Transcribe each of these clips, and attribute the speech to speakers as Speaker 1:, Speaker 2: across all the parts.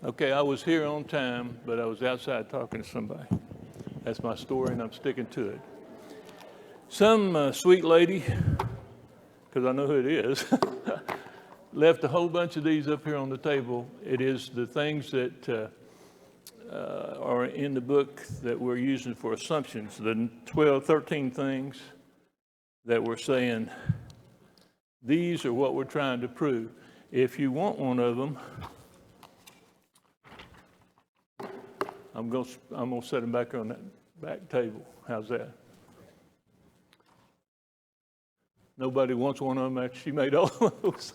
Speaker 1: Okay, I was here on time, but I was outside talking to somebody. That's my story, and I'm sticking to it. Some sweet lady, because I know who it is, left a whole bunch of these up here on the table. It is the things that are in the book that we're using for assumptions, the 13 things that we're saying, these are what we're trying to prove. If you want one of them, I'm going to set them back on that back table. How's that? Nobody wants one of them after she made all those.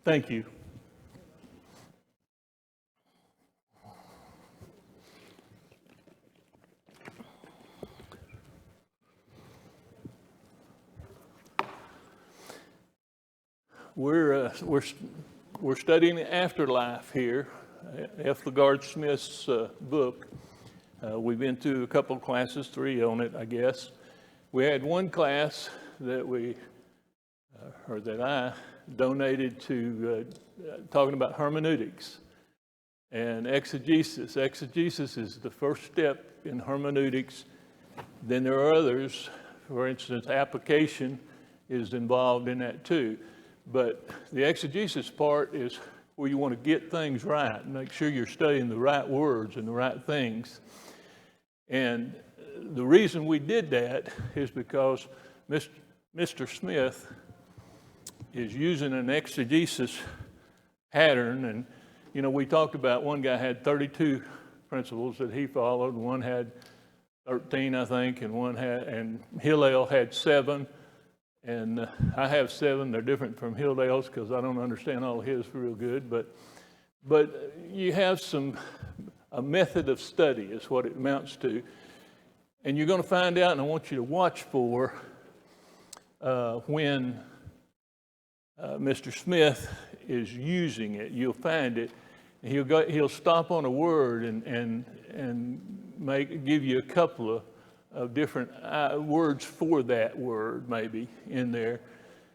Speaker 1: Thank you. We're studying the Afterlife here, F. LaGard Smith's book. We've been through a couple of classes, 3 on it, I guess. We had one class that I donated to talking about hermeneutics and exegesis. Exegesis is the first step in hermeneutics. Then there are others. For instance, application is involved in that too. But the exegesis part is where you want to get things right and make sure you're studying the right words and the right things. And the reason we did that is because Mr. Smith is using an exegesis pattern. And, you know, we talked about one guy had 32 principles that he followed. One had 13, I think, and Hillel had 7. And I have 7. They're different from Hillel's because I don't understand all his real good. But you have a method of study is what it amounts to. And you're going to find out, and I want you to watch for when Mr. Smith is using it. You'll find it. He'll stop on a word and give you a couple of different words for that word maybe in there.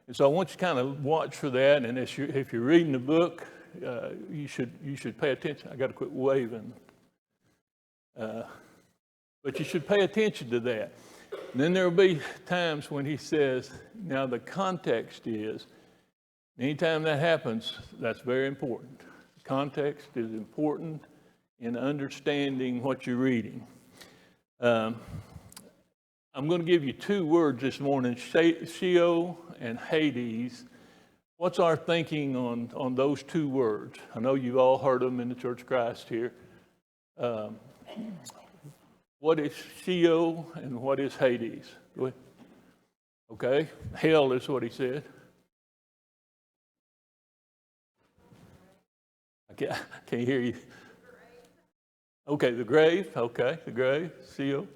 Speaker 1: And so I want you to kind of watch for that. And if you're reading the book, you should pay attention. I got to quit waving. But you should pay attention to that. And then there will be times when he says, now the context is, anytime that happens, that's very important. Context is important in understanding what you're reading. I'm going to give you 2 words this morning, Sheol and Hades. What's our thinking on those 2 words? I know you've all heard them in the Church of Christ here. What is Sheol and what is Hades? Go ahead. Okay, hell is what he said. I can't hear you. Okay, the grave. Okay, the grave, Sheol.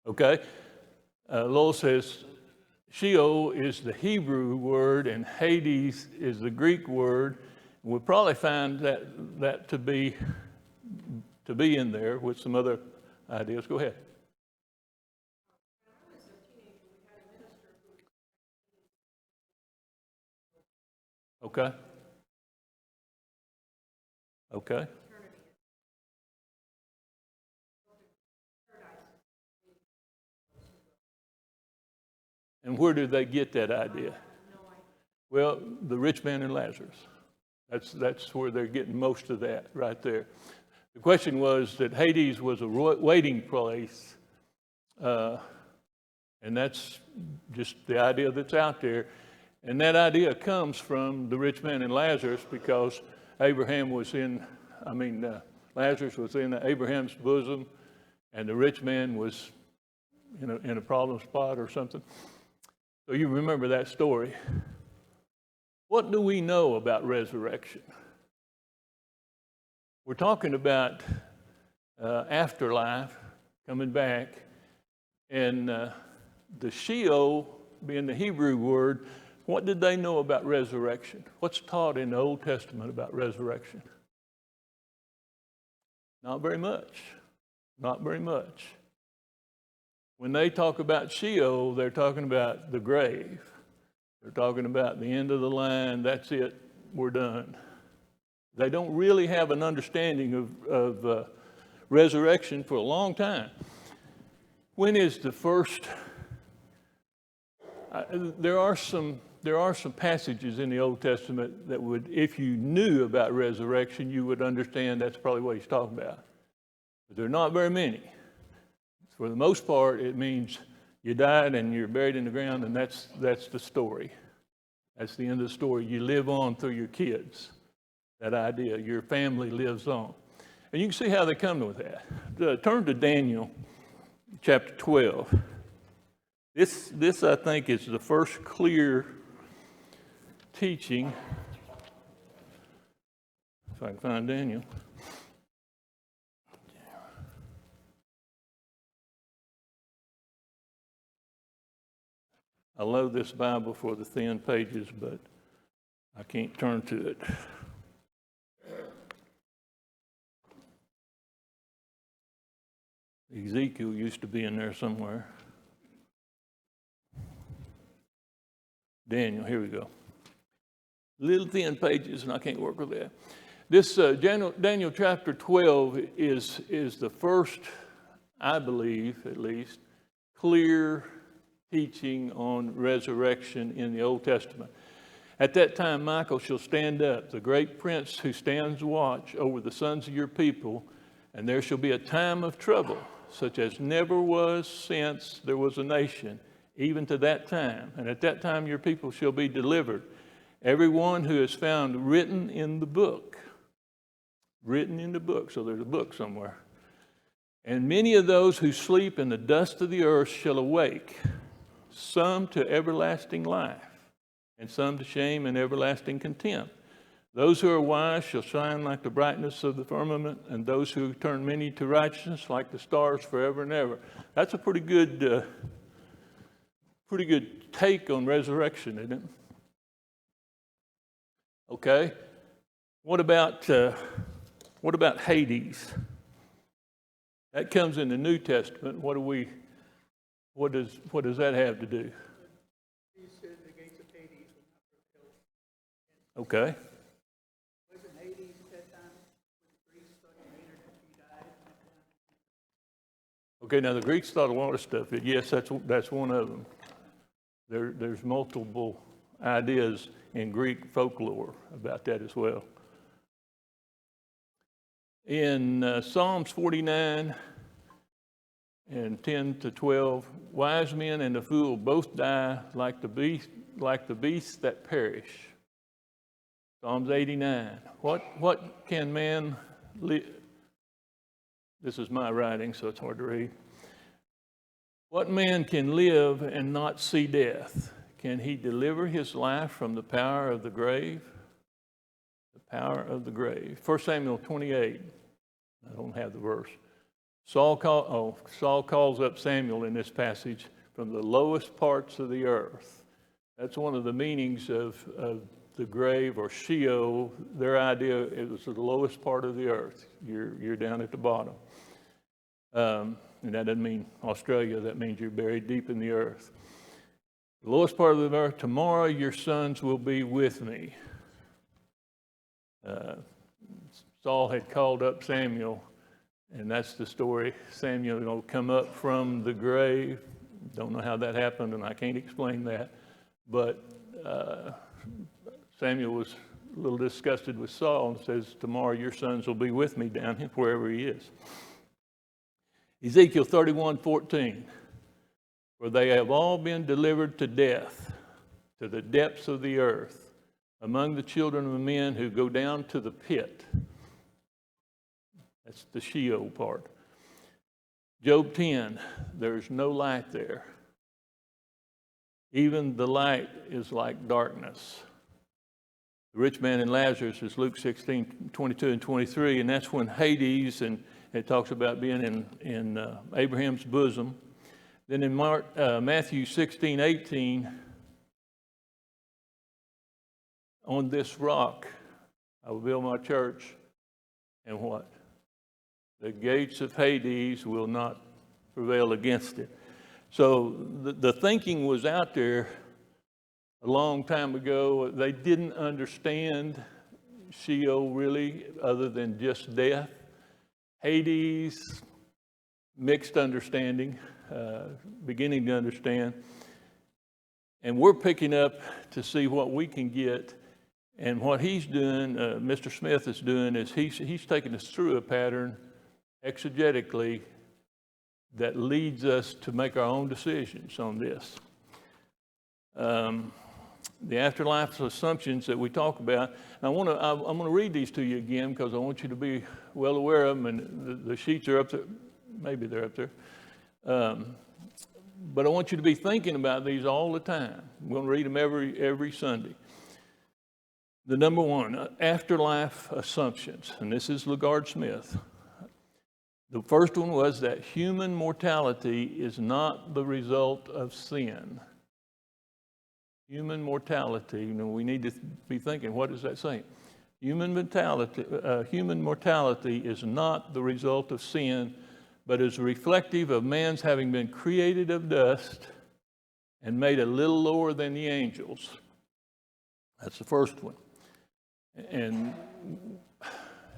Speaker 1: Okay, Lowell says Sheol is the Hebrew word and Hades is the Greek word. We'll probably find that to be in there with some other ideas. Go ahead. Okay. Okay. And where did they get that idea? Well, the Rich Man and Lazarus. That's where they're getting most of that right there. The question was that Hades was a waiting place, and that's just the idea that's out there. And that idea comes from the Rich Man and Lazarus because Lazarus was in Abraham's bosom, and the rich man was in a problem spot or something. So you remember that story. What do we know about resurrection? We're talking about afterlife, coming back, and the Sheol being the Hebrew word. What did they know about resurrection? What's taught in the Old Testament about resurrection? Not very much. Not very much. When they talk about Sheol, they're talking about the grave. They're talking about the end of the line. That's it. We're done. They don't really have an understanding of resurrection for a long time. When is the first? There are some passages in the Old Testament that would, if you knew about resurrection, you would understand that's probably what he's talking about. But there are not very many. For the most part, it means you died and you're buried in the ground, and that's the story. That's the end of the story. You live on through your kids. That idea, your family lives on. And you can see how they come with that. Turn to Daniel chapter 12. This I think is the first clear teaching. If I can find Daniel. I love this Bible for the thin pages, but I can't turn to it. Ezekiel used to be in there somewhere. Daniel, here we go. Little thin pages, and I can't work with that. This Daniel chapter 12 is the first, I believe at least, clear teaching on resurrection in the Old Testament. At that time, Michael shall stand up, the great prince who stands watch over the sons of your people, and there shall be a time of trouble, such as never was since there was a nation, even to that time. And at that time your people shall be delivered, every one who is found written in the book. Written in the book, so there's a book somewhere. And many of those who sleep in the dust of the earth shall awake, some to everlasting life, and some to shame and everlasting contempt. Those who are wise shall shine like the brightness of the firmament, and those who turn many to righteousness like the stars forever and ever. That's a pretty good take on resurrection, isn't it? Okay. What about Hades? That comes in the New Testament. What does that have to do?
Speaker 2: He said the gates of Hades would not prevail.
Speaker 1: Okay.
Speaker 2: Wasn't Hades at that time when the Greeks thought he entered after he died?
Speaker 1: Okay, now the Greeks thought a lot of stuff. Yes, that's one of them. There's multiple ideas in Greek folklore about that as well. In Psalms 49 and 10 to 12, wise men and the fool both die like the beasts that perish. Psalms 89. What can man live? This is my writing, so it's hard to read. What man can live and not see death? Can he deliver his life from the power of the grave? The power of the grave. 1 Samuel 28. I don't have the verse. Saul calls up Samuel in this passage from the lowest parts of the earth. That's one of the meanings of the grave or Sheol. Their idea, it was the lowest part of the earth. You're down at the bottom. And that doesn't mean Australia. That means you're buried deep in the earth. The lowest part of the earth. Tomorrow your sons will be with me. Saul had called up Samuel, and that's the story. Samuel will come up from the grave. Don't know how that happened, and I can't explain that. But Samuel was a little disgusted with Saul and says, tomorrow your sons will be with me down here, wherever he is. Ezekiel 31:14. For they have all been delivered to death, to the depths of the earth, among the children of men who go down to the pit. That's the Sheol part. Job 10, there's no light there. Even the light is like darkness. The Rich Man and Lazarus is Luke 16:22 and 23, and that's when Hades, and it talks about being in Abraham's bosom. Then in Matthew 16:18, on this rock I will build my church, and what? The gates of Hades will not prevail against it. So the thinking was out there a long time ago. They didn't understand Sheol really, other than just death. Hades, mixed understanding, beginning to understand. And we're picking up to see what we can get. And what he's doing, Mr. Smith is doing, is he's taking us through a pattern exegetically that leads us to make our own decisions on this. The afterlife assumptions that we talk about. I'm going to read these to you again because I want you to be well aware of them. And the sheets are up there. Maybe they're up there. But I want you to be thinking about these all the time. I'm going to read them every Sunday. The number one, afterlife assumptions. And this is LaGard Smith. The first one was that human mortality is not the result of sin. Human mortality, we need to be thinking, what does that say? Human mortality is not the result of sin, but is reflective of man's having been created of dust and made a little lower than the angels. That's the first one. And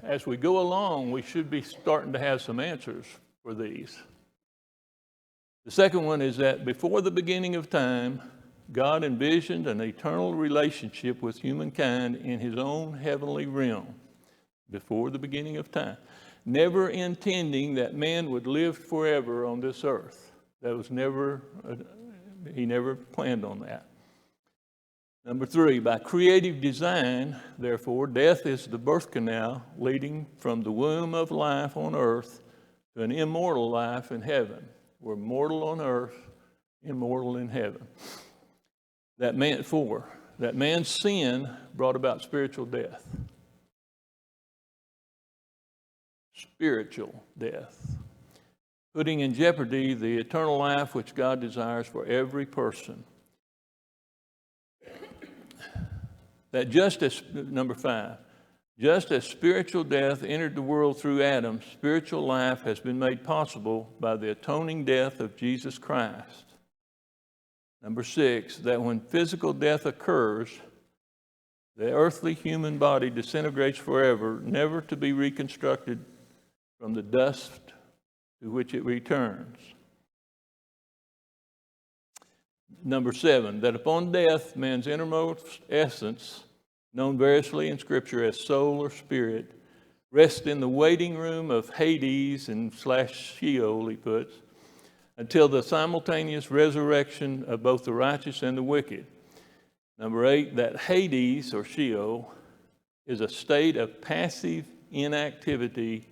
Speaker 1: as we go along, we should be starting to have some answers for these. The second one is that before the beginning of time, God envisioned an eternal relationship with humankind in his own heavenly realm before the beginning of time, never intending that man would live forever on this earth. That was he never planned on that. Number three, by creative design, therefore, death is the birth canal leading from the womb of life on earth to an immortal life in heaven. We're mortal on earth, immortal in heaven. That man's sin brought about spiritual death. Spiritual death. Putting in jeopardy the eternal life which God desires for every person. That number five, just as spiritual death entered the world through Adam, spiritual life has been made possible by the atoning death of Jesus Christ. Number six, that when physical death occurs, the earthly human body disintegrates forever, never to be reconstructed from the dust to which it returns. Number seven, that upon death, man's innermost essence, known variously in Scripture as soul or spirit, rests in the waiting room of Hades and / Sheol, he puts, until the simultaneous resurrection of both the righteous and the wicked. Number eight, that Hades or Sheol is a state of passive inactivity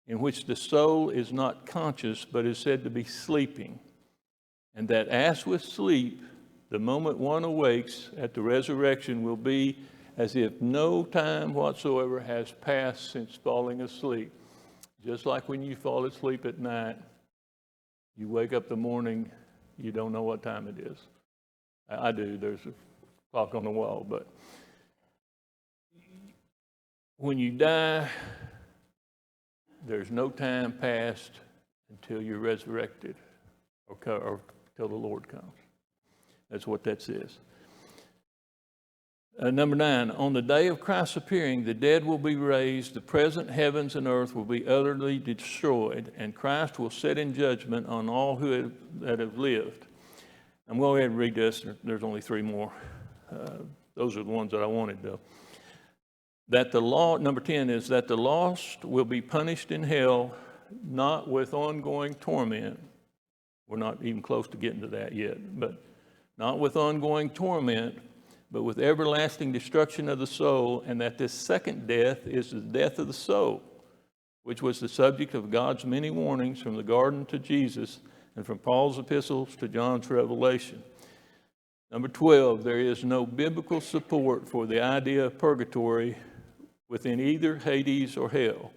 Speaker 1: in which the soul is not conscious but is said to be sleeping. And that as with sleep, the moment one awakes at the resurrection will be as if no time whatsoever has passed since falling asleep. Just like when you fall asleep at night, you wake up the morning, you don't know what time it is. I do, there's a clock on the wall, but when you die, there's no time passed until you're resurrected or till the Lord comes. That's what that says. Number 9, on the day of Christ's appearing, the dead will be raised, the present heavens and earth will be utterly destroyed, and Christ will set in judgment on all that have lived. I'm going to go ahead and read this. There's only 3 more. Those are the ones that I wanted, though. Number 10 is that the lost will be punished in hell, not with ongoing torment. We're not even close to getting to that yet, but not with ongoing torment, but with everlasting destruction of the soul, and that this second death is the death of the soul, which was the subject of God's many warnings from the garden to Jesus and from Paul's epistles to John's revelation. Number 12, there is no biblical support for the idea of purgatory within either Hades or hell,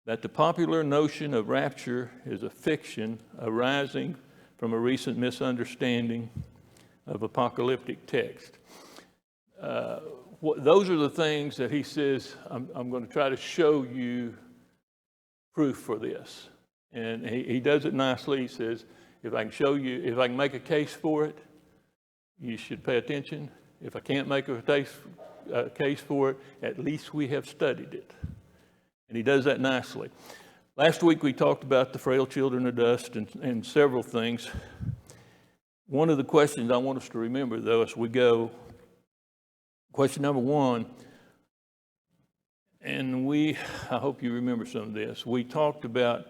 Speaker 1: that the popular notion of rapture is a fiction arising from a recent misunderstanding of apocalyptic text. Those are the things that he says, I'm going to try to show you proof for this. And he does it nicely. He says, If I can show you, if I can make a case for it, you should pay attention. If I can't make a case for it, at least we have studied it. And he does that nicely. Last week we talked about the frail children of dust and several things. One of the questions I want us to remember, though, as we go, question number one, and I hope you remember some of this. We talked about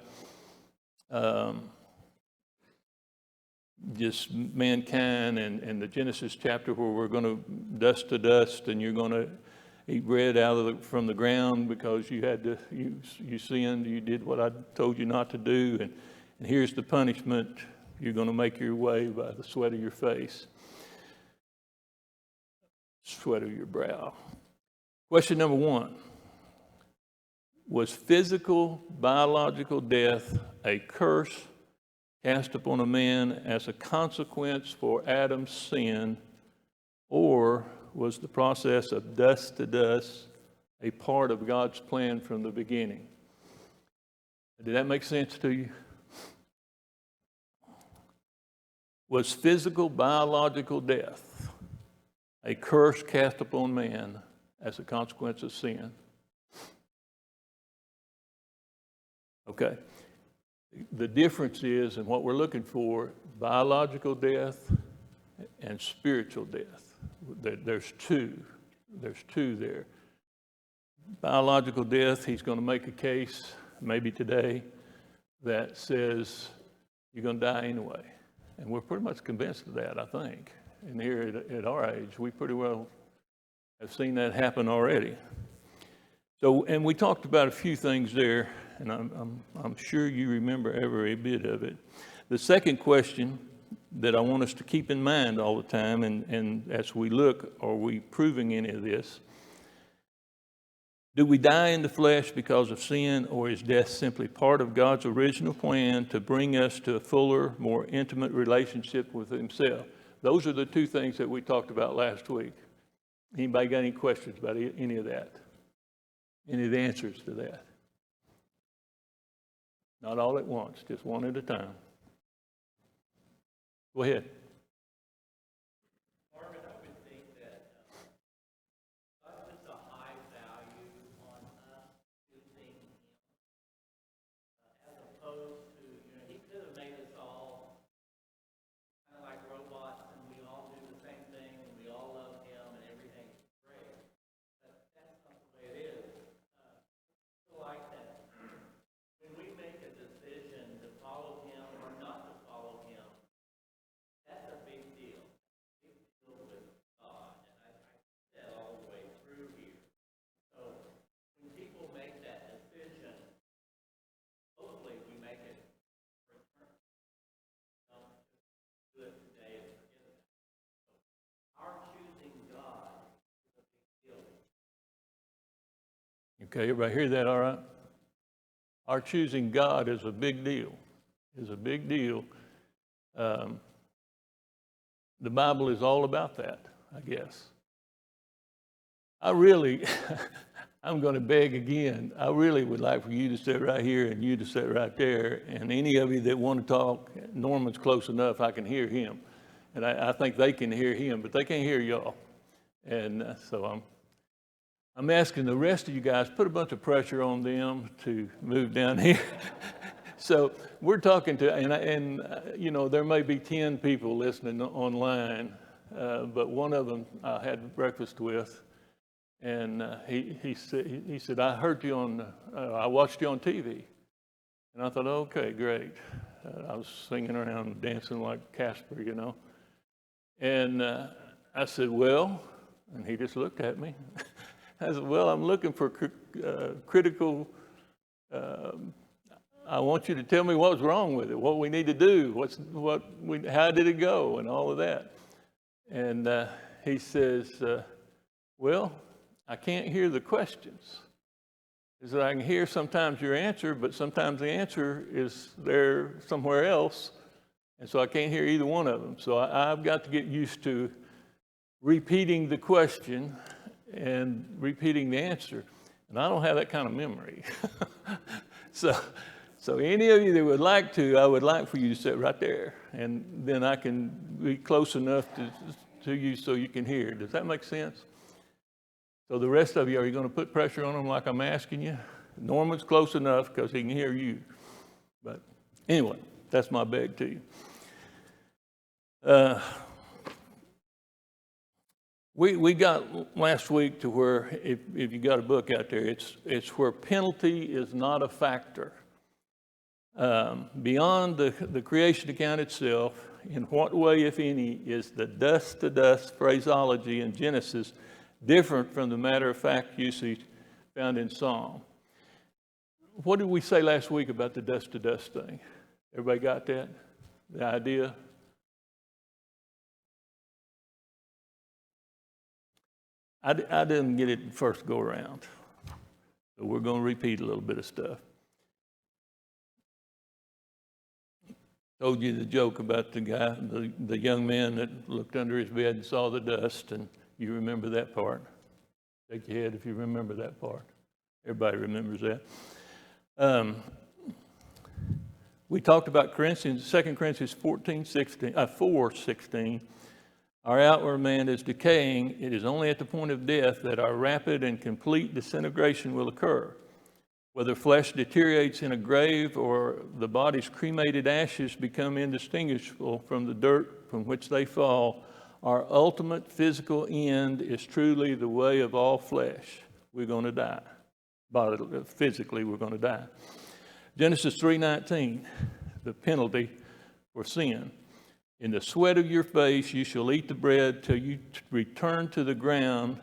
Speaker 1: just mankind and the Genesis chapter where we're going to dust to dust, and you're going to eat bread from the ground because you sinned, you did what I told you not to do, and here's the punishment. You're going to make your way by the sweat of your face, sweat of your brow. Question number one, was physical, biological death a curse cast upon a man as a consequence for Adam's sin, or was the process of dust to dust a part of God's plan from the beginning? Did that make sense to you? Was physical, biological death a curse cast upon man as a consequence of sin? Okay. The difference is, and what we're looking for, biological death and spiritual death. There's two. There's two there. Biological death, he's going to make a case, maybe today, that says you're going to die anyway. And we're pretty much convinced of that, I think. And here at our age, we pretty well have seen that happen already. So, and we talked about a few things there, and I'm sure you remember every bit of it. The second question that I want us to keep in mind all the time, and as we look, are we proving any of this? Do we die in the flesh because of sin, or is death simply part of God's original plan to bring us to a fuller, more intimate relationship with himself? Those are the two things that we talked about last week. Anybody got any questions about any of that? Any of the answers to that? Not all at once, just one at a time. Go ahead.
Speaker 2: Marvin, I would think that God puts a high value on us choosing Him, as opposed to, He could have made us all kind of like robots, and we all do the same thing, and we all love Him, and everything's great. But that's not the way it is. I feel like that when we make a decision to follow Him or not to follow Him, that's a big deal. Big deal with God. And I see that all the way through here. So when people make that decision, hopefully we make it for eternity. Don't just do it today and forget it. So our choosing God is a big deal.
Speaker 1: Okay, everybody hear that all right? Our choosing God is a big deal. Is a big deal. The Bible is all about that, I guess. I really, I'm going to beg again. I really would like for you to sit right here and you to sit right there. And any of you that want to talk, Norman's close enough, I can hear him. And I think they can hear him, but they can't hear y'all. And so I'm asking the rest of you guys, put a bunch of pressure on them to move down here. So we're talking to, and there may be 10 people listening online, but one of them I had breakfast with, and he said, I heard you I watched you on TV. And I thought, okay, great. I was singing around, dancing like Casper, And I said, well, and he just looked at me. I said, well, I'm looking for critical, I want you to tell me what's wrong with it, what we need to do, how did it go, and all of that. And he says, well, I can't hear the questions. He said, I can hear sometimes your answer, but sometimes the answer is there somewhere else, and so I can't hear either one of them. So I've got to get used to repeating the question and repeating the answer. And I don't have that kind of memory. So any of you that would like to, I would like for you to sit right there, and then I can be close enough to you so you can hear. Does that make sense? So the rest of you, are you going to put pressure on them like I'm asking you? Norman's close enough because he can hear you. But anyway, that's my beg to you. We got last week to where, if you got a book out there, it's where penalty is not a factor. Beyond the creation account itself, in what way, if any, is the dust to dust phraseology in Genesis different from the matter-of-fact usage found in Psalm? What did we say last week about the dust to dust thing? Everybody got that? The idea? I didn't get it first go around, so we're going to repeat a little bit of stuff. Told you the joke about the guy, the young man that looked under his bed and saw the dust, and you remember that part. Shake your head if you remember that part. Everybody remembers that. We talked about 2 Corinthians 4:16. Our outward man is decaying. It is only at the point of death that our rapid and complete disintegration will occur. Whether flesh deteriorates in a grave or the body's cremated ashes become indistinguishable from the dirt from which they fall, our ultimate physical end is truly the way of all flesh. We're going to die. Physically, we're going to die. Genesis 3:19, the penalty for sin. In the sweat of your face you shall eat the bread till you return to the ground,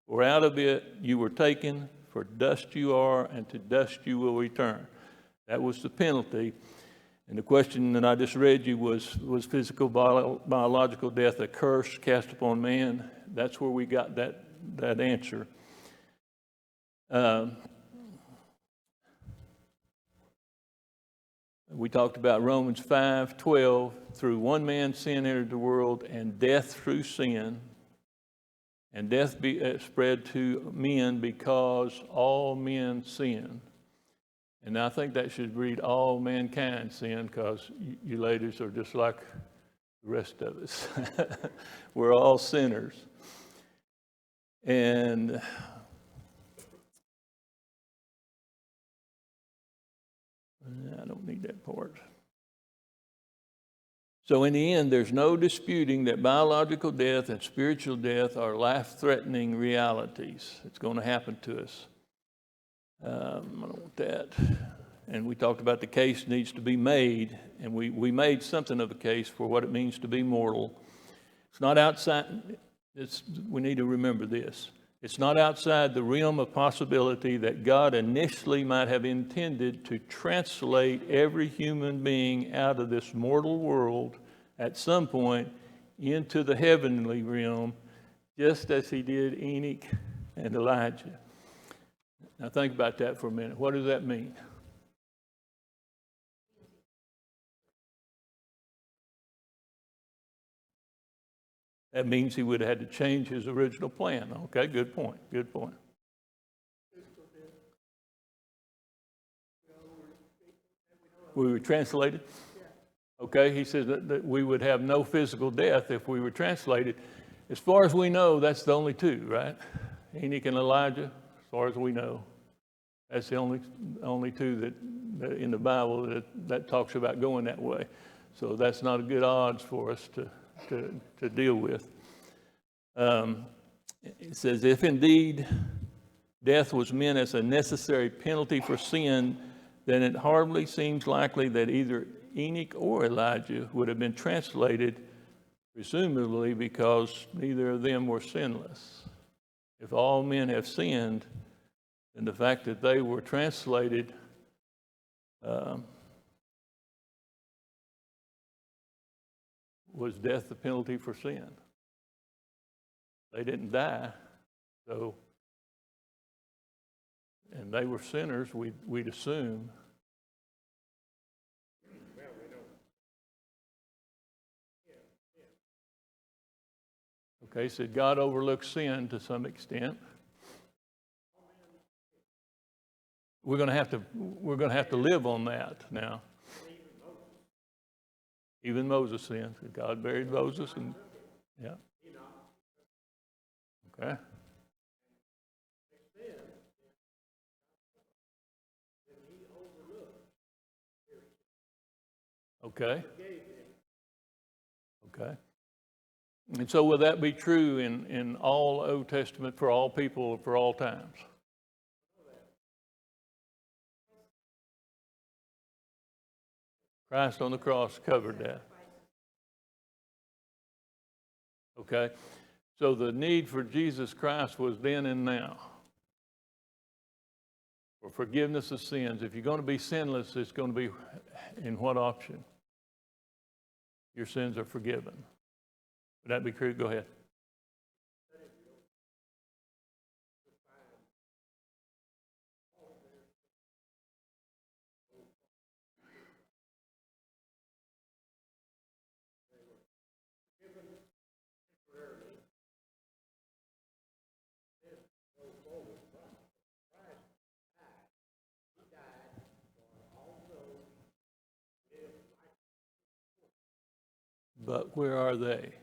Speaker 1: for out of it you were taken, for dust you are, and to dust you will return. That was the penalty. And the question that I just read you was physical, biological death a curse cast upon man? That's where we got that answer. We talked about Romans 5:12. Through one man sin entered the world, and death through sin. And death spread to men because all men sin. And I think that should read all mankind sin, because you ladies are just like the rest of us. We're all sinners. And I don't need that part. So in the end, there's no disputing that biological death and spiritual death are life-threatening realities. It's going to happen to us. I don't want that. And we talked about the case needs to be made, and we made something of a case for what it means to be mortal. It's not outside. We need to remember this. It's not outside the realm of possibility that God initially might have intended to translate every human being out of this mortal world at some point into the heavenly realm, just as he did Enoch and Elijah. Now think about that for a minute. What does that mean? That means he would have had to change his original plan. Okay, good point. Good point. We were translated? Okay, he says that we would have no physical death if we were translated. As far as we know, that's the only two, right? Enoch and Elijah, as far as we know. That's the only two that in the Bible that talks about going that way. So that's not a good odds for us to deal with. It says, if indeed death was meant as a necessary penalty for sin, then it hardly seems likely that either Enoch or Elijah would have been translated, presumably because neither of them were sinless. If all men have sinned, then the fact that they were translated was death the penalty for sin. They didn't die, so, and they were sinners, we'd assume. Okay, so God overlooks sin to some extent. we're going to have to live on that now. Even Moses sinned. God buried Moses, and yeah. Okay. Okay. Okay. And so will that be true in all Old Testament for all people for all times? Christ on the cross covered that. Okay. So the need for Jesus Christ was then and now. For forgiveness of sins. If you're going to be sinless, it's going to be in what option? Your sins are forgiven. Would that be true? Go ahead. But where are they?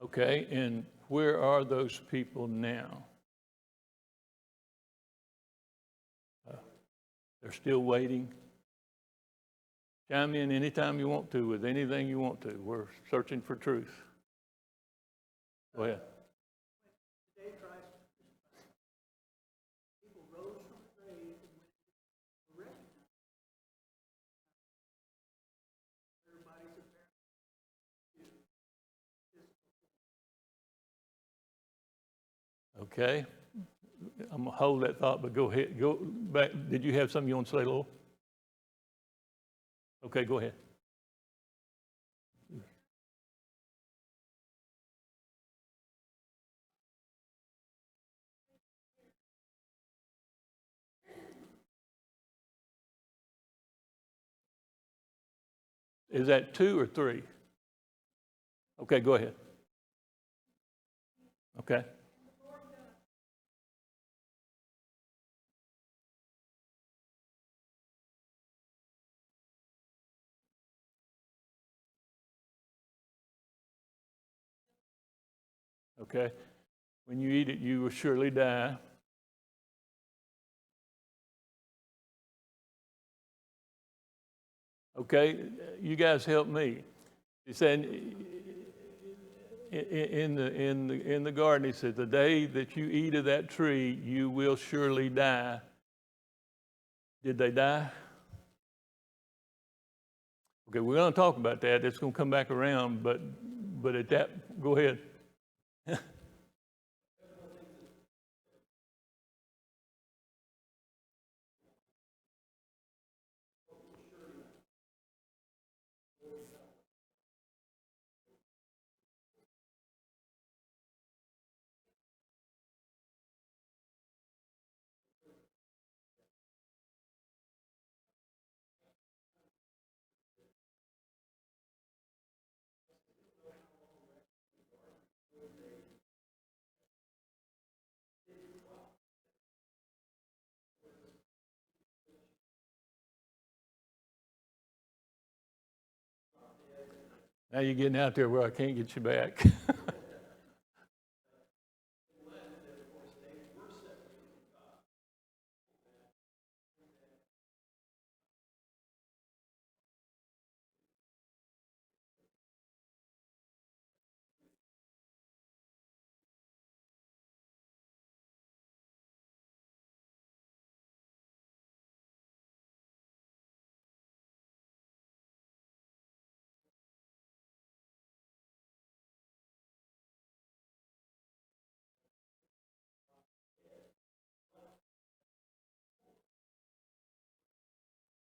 Speaker 1: Okay, and where are those people now? They're still waiting. Chime in anytime you want to with anything you want to. We're searching for truth. Go ahead.
Speaker 2: Today, Christ, people rose from the grave and went to recognize everybody's apparent.
Speaker 1: Okay. I'm going to hold that thought, but go ahead. Go back. Did you have something you want to say, Lord? Okay, go ahead. Is that 2 or 3? Okay, go ahead. Okay. Okay. When you eat it, you will surely die. Okay, you guys help me. He said in the garden, he said, the day that you eat of that tree, you will surely die. Did they die? Okay, we're going to talk about that. It's going to come back around, but at that, go ahead. Now you're getting out there where I can't get you back.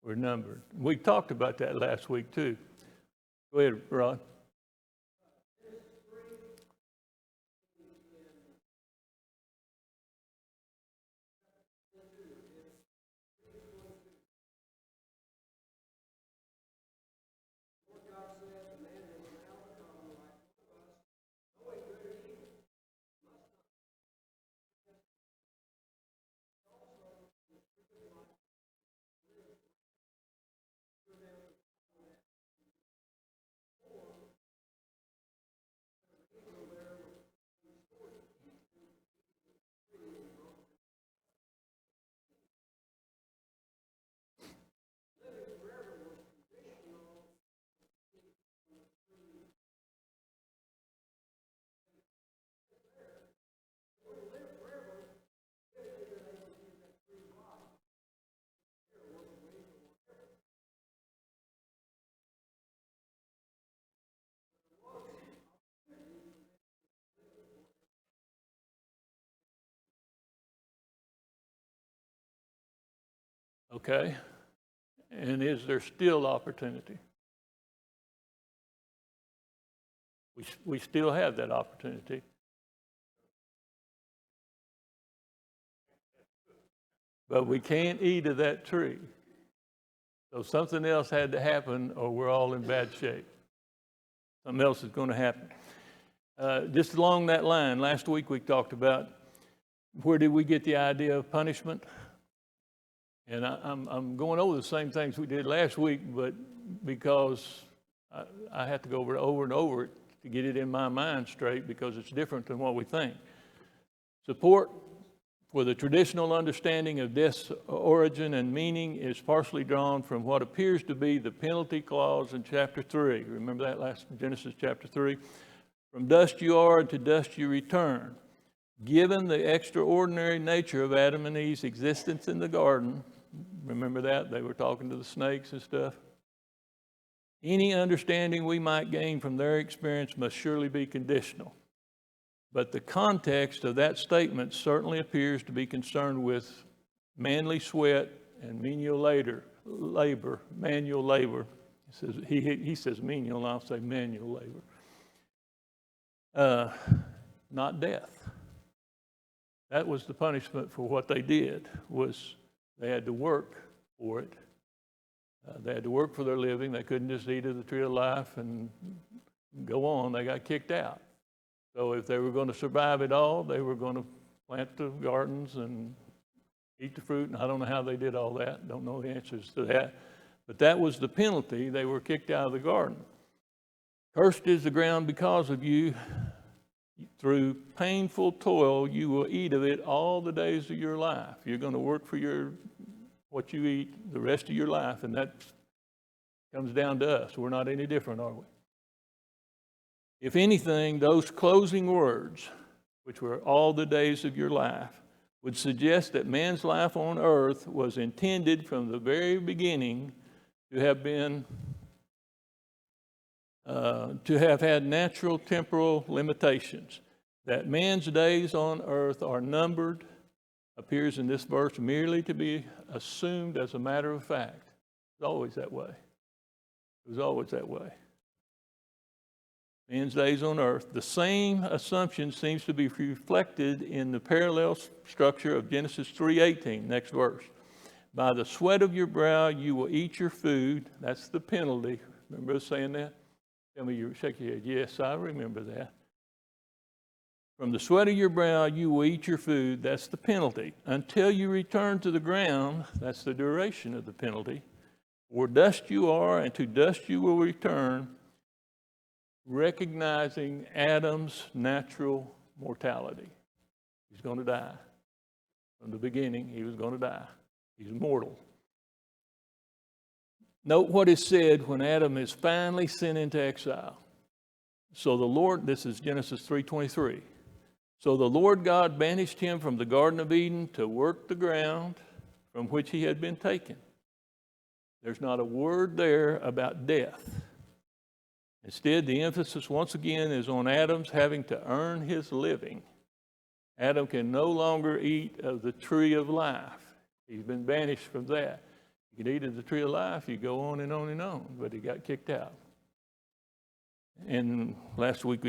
Speaker 1: We're numbered. We talked about that last week too. Go ahead, Rod. Okay? And is there still opportunity? We still have that opportunity. But we can't eat of that tree. So something else had to happen or we're all in bad shape. Something else is going to happen. Just along that line, last week we talked about where did we get the idea of punishment? And I'm going over the same things we did last week, but because I have to go over and over it to get it in my mind straight because it's different than what we think. Support for the traditional understanding of death's origin and meaning is partially drawn from what appears to be the penalty clause in chapter 3. Remember that last Genesis chapter 3? From dust you are, and to dust you return. Given the extraordinary nature of Adam and Eve's existence in the garden, remember that? They were talking to the snakes and stuff. Any understanding we might gain from their experience must surely be conditional. But the context of that statement certainly appears to be concerned with manly sweat and menial labor, manual labor. He says menial, I'll say manual labor. Not death. That was the punishment for what they did, was they had to work for it. They had to work for their living. They couldn't just eat of the tree of life and go on. They got kicked out. So if they were going to survive it all, they were going to plant the gardens and eat the fruit. And I don't know how they did all that. Don't know the answers to that. But that was the penalty. They were kicked out of the garden. Cursed is the ground because of you. Through painful toil, you will eat of it all the days of your life. You're going to work for what you eat the rest of your life. And that comes down to us. We're not any different, are we? If anything, those closing words, which were all the days of your life, would suggest that man's life on earth was intended from the very beginning to have been, to have had natural temporal limitations. That man's days on earth are numbered appears in this verse merely to be assumed as a matter of fact. It's always that way. It was always that way. Man's days on earth. The same assumption seems to be reflected in the parallel structure of Genesis 3:18, next verse. By the sweat of your brow you will eat your food. That's the penalty. Remember us saying that? Tell me, you shake your head. Yes, I remember that. From the sweat of your brow you will eat your food. That's the penalty. Until you return to the ground, that's the duration of the penalty. For dust you are, and to dust you will return. Recognizing Adam's natural mortality. He's going to die. From the beginning, he was going to die. He's mortal. Note what is said when Adam is finally sent into exile. So the Lord, this is Genesis 3:23. So the Lord God banished him from the Garden of Eden to work the ground from which he had been taken. There's not a word there about death. Instead, the emphasis once again is on Adam's having to earn his living. Adam can no longer eat of the tree of life. He's been banished from that. You can eat of the tree of life, you go on and on and on, but he got kicked out. And last week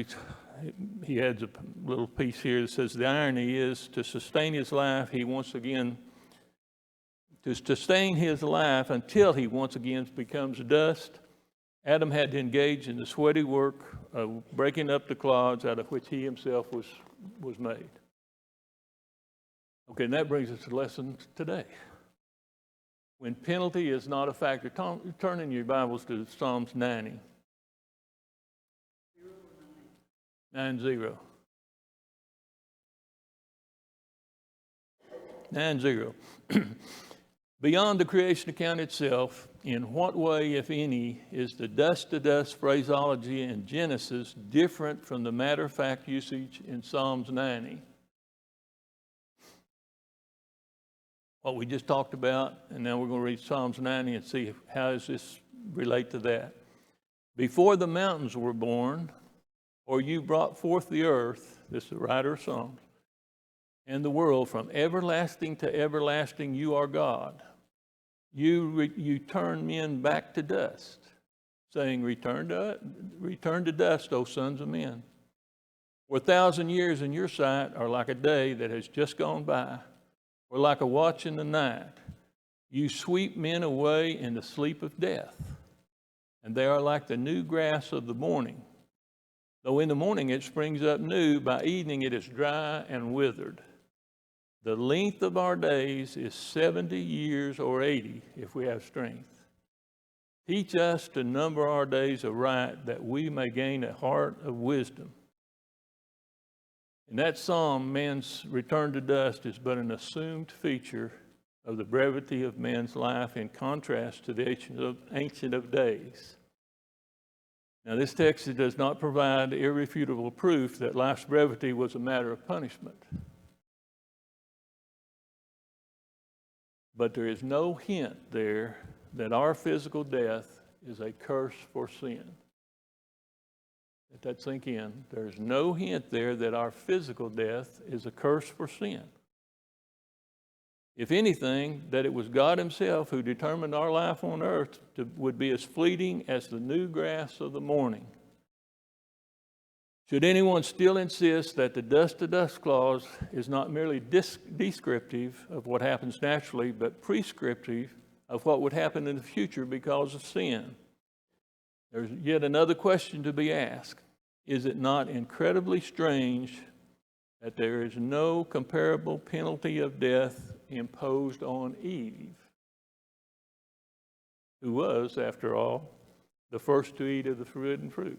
Speaker 1: he adds a little piece here that says the irony is to sustain his life, to sustain his life until he once again becomes dust. Adam had to engage in the sweaty work of breaking up the clods out of which he himself was made. Okay, and that brings us to the lesson today. When penalty is not a factor, turn in your Bibles to Psalms 90. 90. 90. Beyond the creation account itself, in what way, if any, is the dust-to-dust phraseology in Genesis different from the matter-of-fact usage in Psalms 90? What we just talked about, and now we're going to read Psalms 90 and see how does this relate to that. Before the mountains were born, or you brought forth the earth, this is the writer of Psalms, and the world, from everlasting to everlasting you are God. you turn men back to dust, saying, return to dust, O sons of men. For 1,000 years in your sight are like a day that has just gone by, or like a watch in the night. You sweep men away in the sleep of death, and they are like the new grass of the morning. Though in the morning it springs up new, by evening it is dry and withered. The length of our days is 70 years or 80, if we have strength. Teach us to number our days aright, that we may gain a heart of wisdom. In that psalm, man's return to dust is but an assumed feature of the brevity of man's life, in contrast to the Ancient of Days. Now, this text does not provide irrefutable proof that life's brevity was a matter of punishment. But there is no hint there that our physical death is a curse for sin. Let that sink in. There's no hint there that our physical death is a curse for sin. If anything, that it was God himself who determined our life on earth would be as fleeting as the new grass of the morning. Should anyone still insist that the dust to dust clause is not merely descriptive of what happens naturally, but prescriptive of what would happen in the future because of sin, there's yet another question to be asked. Is it not incredibly strange that there is no comparable penalty of death imposed on Eve, who was, after all, the first to eat of the forbidden fruit?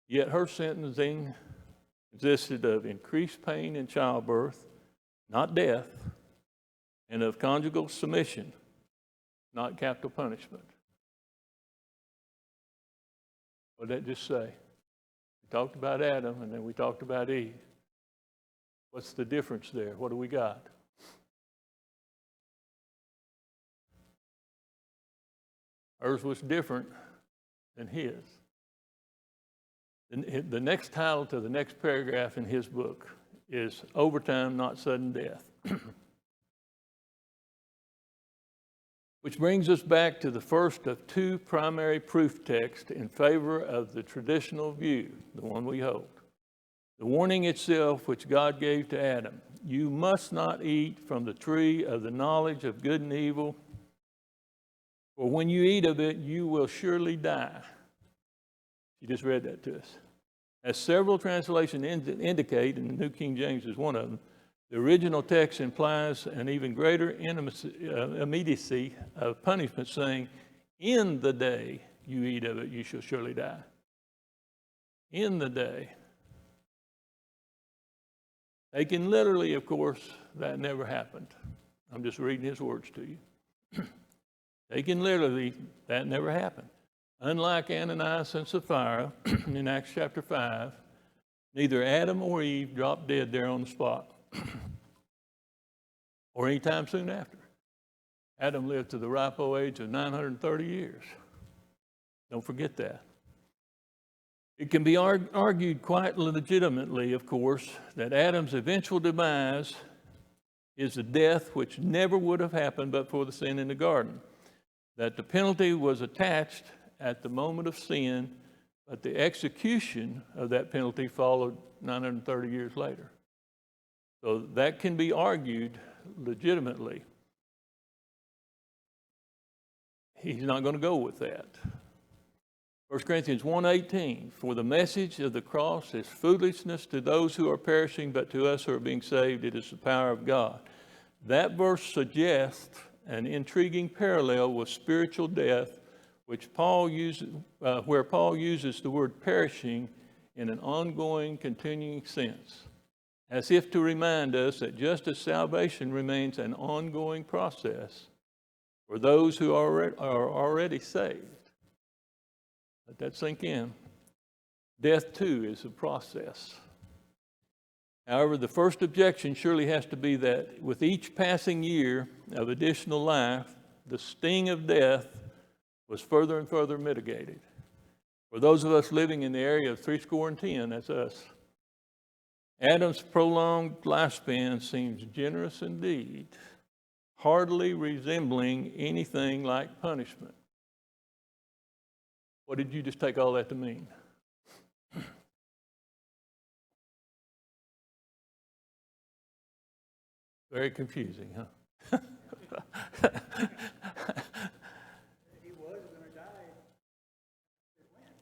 Speaker 1: Yet her sentencing consisted of increased pain in childbirth, not death, and of conjugal submission, not capital punishment. What did that just say? We talked about Adam, and then we talked about Eve. What's the difference there? What do we got? Hers was different than his. The next title to the next paragraph in his book is Overtime, Not Sudden Death. Which brings us back to the first of two primary proof texts in favor of the traditional view, the one we hold. The warning itself, which God gave to Adam: you must not eat from the tree of the knowledge of good and evil, for when you eat of it, you will surely die. You just read that to us. As several translations indicate, and the New King James is one of them, the original text implies an even greater immediacy of punishment, saying, in the day you eat of it, you shall surely die. In the day. Taken literally, of course, that never happened. I'm just reading his words to you. Taken literally, that never happened. Unlike Ananias and Sapphira in Acts chapter 5, neither Adam or Eve dropped dead there on the spot or any time soon after. Adam lived to the ripe old age of 930 years. Don't forget that. It can be argued quite legitimately, of course, that Adam's eventual demise is a death which never would have happened but for the sin in the garden. That the penalty was attached at the moment of sin, but the execution of that penalty followed 930 years later. So that can be argued legitimately. He's not going to go with that. 1 Corinthians 1:18, for the message of the cross is foolishness to those who are perishing, but to us who are being saved, it is the power of God. That verse suggests an intriguing parallel with spiritual death, which where Paul uses the word perishing in an ongoing, continuing sense, as if to remind us that just as salvation remains an ongoing process for those who are already saved. Let that sink in. Death, too, is a process. However, the first objection surely has to be that with each passing year of additional life, the sting of death was further and further mitigated. For those of us living in the area of 70, that's us, Adam's prolonged lifespan seems generous indeed. hardly resembling anything like punishment. What did you just take all that to mean? Very confusing, huh?
Speaker 3: He was going to die. It went.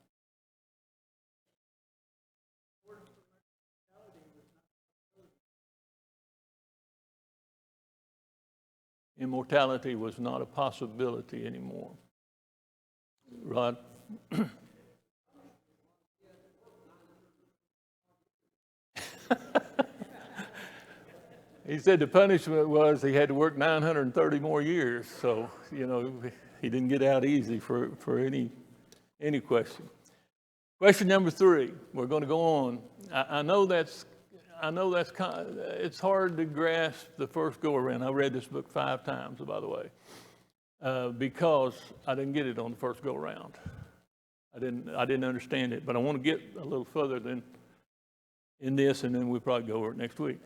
Speaker 1: Immortality was not a possibility anymore. Rod? He said the punishment was he had to work 930 more years. So, he didn't get out easy for any question. Question number 3. We're going to go on. I know that's it's hard to grasp the first go around. I read this book 5 times, by the way, because I didn't get it on the first go around. I didn't understand it, but I want to get a little further than in this, and then we'll probably go over it next week.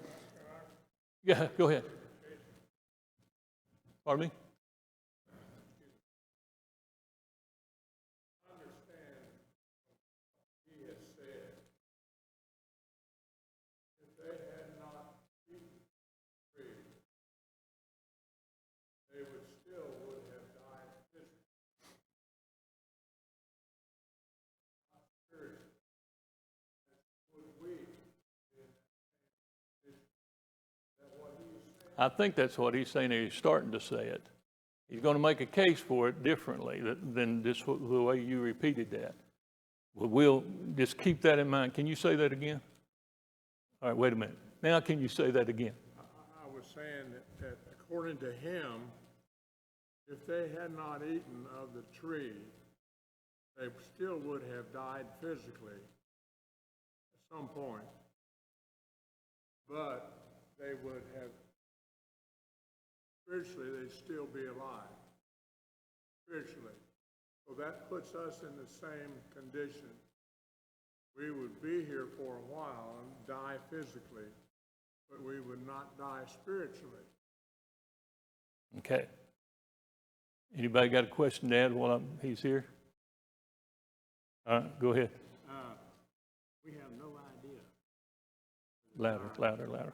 Speaker 1: Yeah, go ahead. Pardon me?
Speaker 4: Understand he has said, if they had not eaten the tree, they would have died physically. Not spiritually. Would we be in that same position? Is that what he is saying?
Speaker 1: I think that's what he's saying. He's starting to say it. He's going to make a case for it differently than just the way you repeated that. We'll just keep that in mind. Can you say that again? All right, wait a minute. Now can you say that again?
Speaker 4: I was saying that according to him, if they had not eaten of the tree, they still would have died physically at some point, but they would have, spiritually, they'd still be alive, spiritually. So that puts us in the same condition. We would be here for a while and die physically, but we would not die spiritually.
Speaker 1: Okay. Anybody got a question to add while he's here? All right, go ahead.
Speaker 3: We have no idea.
Speaker 1: Louder.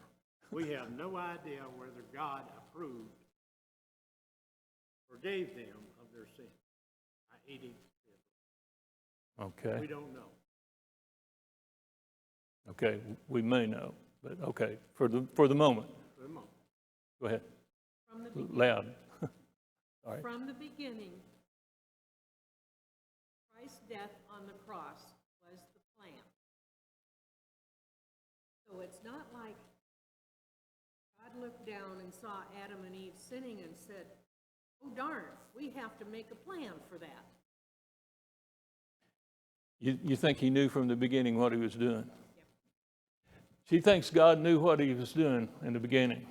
Speaker 3: We have no idea whether God approved or forgave them of their sin by eating it.
Speaker 1: Okay.
Speaker 3: We don't know.
Speaker 1: Okay, we may know, but okay, for the moment.
Speaker 3: For the moment.
Speaker 1: Go ahead.
Speaker 5: From the beginning.
Speaker 1: Loud. All right.
Speaker 5: From the beginning, Christ's death on the cross was the plan. So it's not like God looked down and saw Adam and Eve sinning and said, oh darn, we have to make a plan for that.
Speaker 1: You think he knew from the beginning what he was doing? Yep. She thinks God knew what he was doing in the beginning.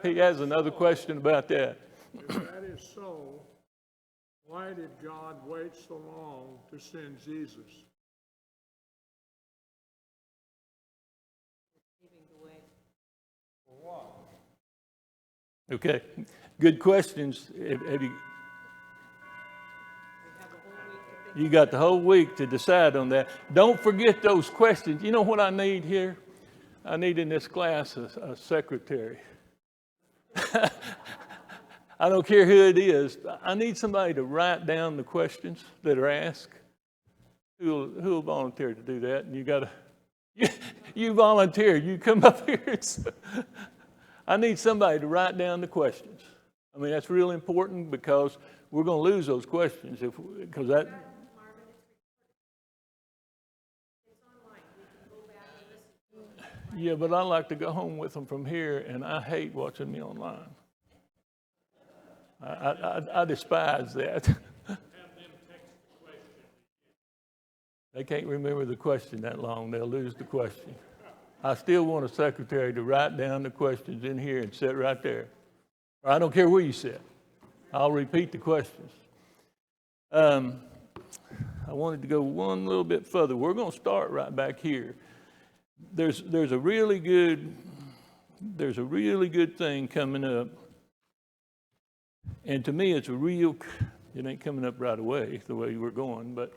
Speaker 1: He has another question about that.
Speaker 4: If that is so, why did God wait so long to send Jesus?
Speaker 5: Paving the way.
Speaker 4: For what?
Speaker 1: Okay, good questions. Have you,
Speaker 5: We have a whole week to think.
Speaker 1: you got the whole week to decide on that. Don't forget those questions. You know what I need here? I need in this class a secretary. I don't care who it is. I need somebody to write down the questions that are asked. Who'll volunteer to do that? And you volunteer. You come up here. I need somebody to write down the questions. I mean, that's real important because we're going to lose those questions because that.
Speaker 5: Marvin, it's online. We can go back and listen to it.
Speaker 1: Yeah, but I like to go home with them from here, and I hate watching me online. I despise that.
Speaker 4: Have them text the question.
Speaker 1: They can't remember the question that long. They'll lose the question. I still want a secretary to write down the questions in here and sit right there. Or I don't care where you sit. I'll repeat the questions. I wanted to go one little bit further. We're going to start right back here. there's a really good thing coming up, and to me, it ain't coming up right away the way we're going, but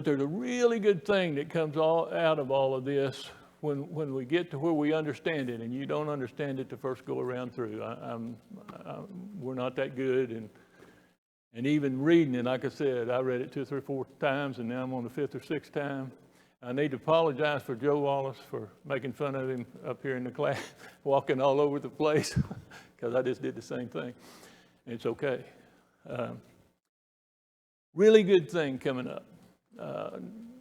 Speaker 1: there's a really good thing that comes out of all of this when we get to where we understand it, and you don't understand it the first go around through. We're not that good, and even reading it, like I said, I read it 2, 3, 4 times, and now I'm on the 5th or 6th time. I need to apologize for Joe Wallace for making fun of him up here in the class, walking all over the place, because I just did the same thing. It's okay. Really good thing coming up.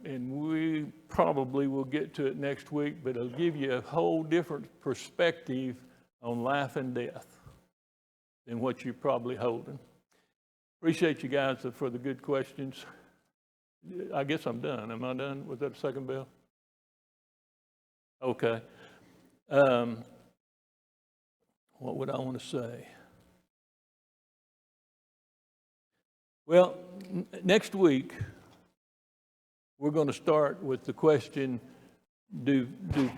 Speaker 1: And we probably will get to it next week, but it'll give you a whole different perspective on life and death than what you're probably holding. Appreciate you guys for the good questions. I guess I'm done. Am I done? Was that a second bell? Okay. What would I want to say? Well, next week, we're going to start with the question, do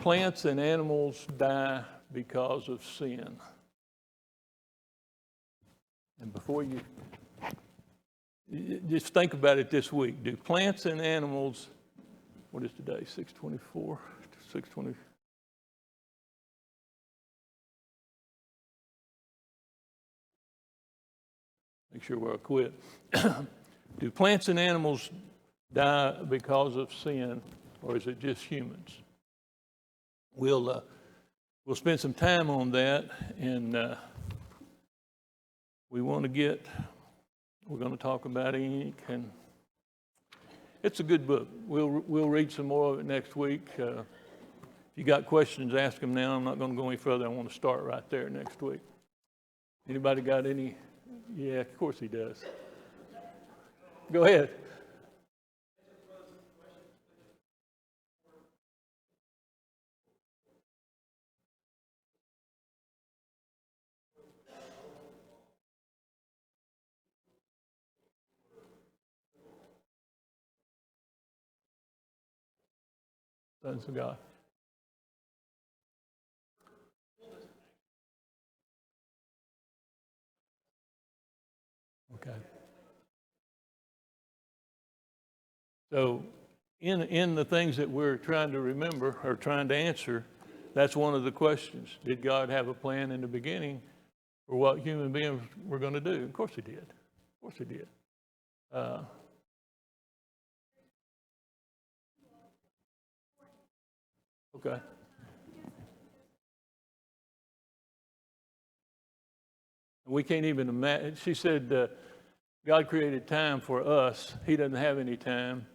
Speaker 1: plants and animals die because of sin? And before you just think about it this week. Do plants and animals, what is today, 6/24? 6/20. Make sure we're quit. Do plants and animals die because of sin, or is it just humans? We'll spend some time on that, and we're going to talk about ink, and it's a good book. We'll read some more of it next week. If you got questions, ask them now. I'm not going to go any further. I want to start right there next week. Anybody got any? Yeah, of course he does. Go ahead. Sons of God. Okay. So in the things that we're trying to remember or trying to answer, that's one of the questions. Did God have a plan in the beginning for what human beings were going to do? Of course he did. Of course he did. Okay. We can't even imagine. She said God created time for us. He doesn't have any time.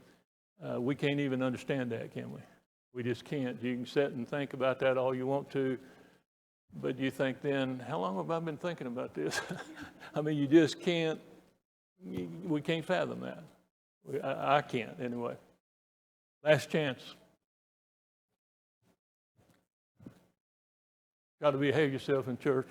Speaker 1: We can't even understand that, can we? We just can't. You can sit and think about that all you want to, but you think then, how long have I been thinking about this? I mean, you just can't, we can't fathom that. I can't anyway. Last chance. Got to behave yourself in church.